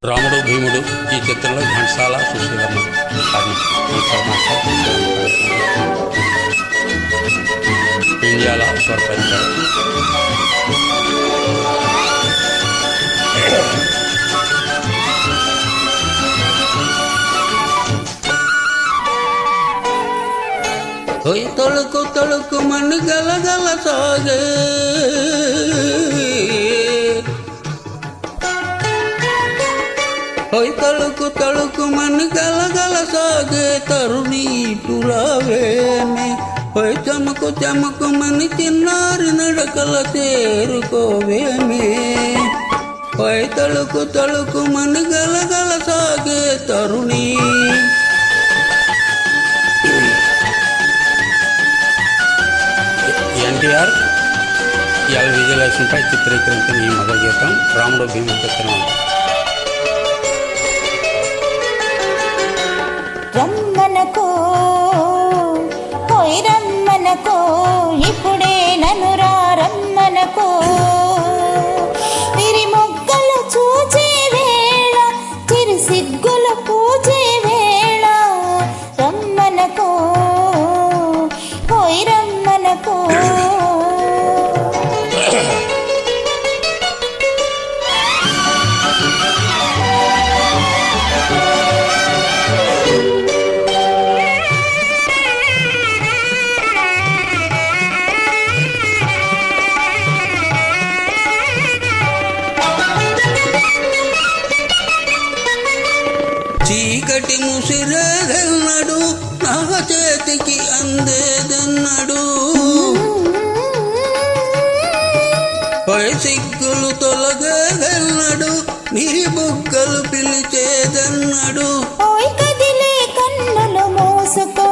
రాముడు భీముడు ఈ చిత్రంలో ఘంటసాల సుశీలమ్మ ఇండియాల స్వరపరిచారు. తొలుకు తొలుకు మని గలగల సాగే తలుకు తలుకు మని గలగల సాగే తరుణి పురావేమి చమకు చమకు మని చిన్నారి నడకల చేరుకోవేమి తలుకు తలుకు మని గలగల సాగే తరుణి. ఎన్టీఆర్ ఎల్ విజయలక్ష్మిపై చిత్రీకరించిన ఈ మగ గీతం రాముడు భీముడు చిత్రం. రమ్మనకో పోయి రమ్మనకో ఇప్పుడే నన్ను రమ్మనకో విరి మొగ్గలు చూచే వేళ చిరు సిగ్గులు పూచే వేళ రమ్మనకో పోయి రమ్మనకో. చీకటి ముసిరేదెన్నడు నా చేతికి అందేదెన్నడు సిగ్గులు తొలగేదెన్నడు నీ బుగ్గలు పిలిచేదెన్నడు కదిలే కన్నులు మోసుకో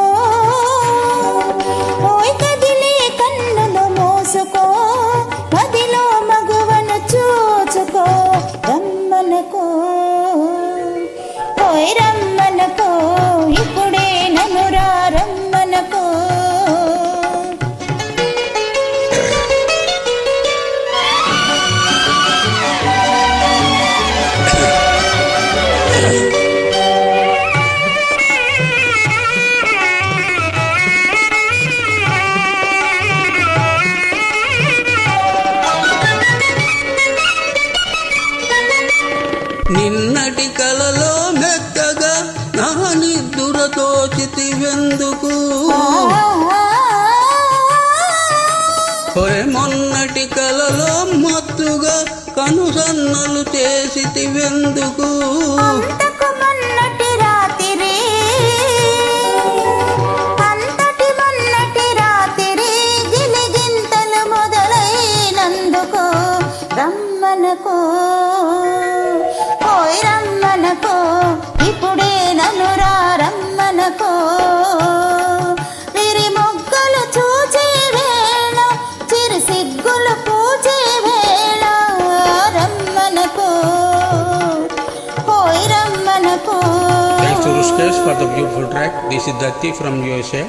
కదిలే కన్నులు మోసుకో మదిలో మగువను చూచుకో రమ్మనకో రమ్మనకో ఇప్పుడే నన్ను రమ్మనకో. నిన్నటి కలలో మెత్తగా నా నిద్దురతో చితివెందుకు మొన్నటి కలలో మత్తుగా కనుసన్నలు చేసితివెందుకు రమ్మనకో రమ్మనకో ఇప్పుడే నన్ను రమ్మనకో విరి మొగ్గలు చూచే వేళ చిరు సిగ్గులు పూచే వేళ రమ్మనకో రమ్మనకో. Thanks to Rustes for the beautiful track. This is Datti from USA.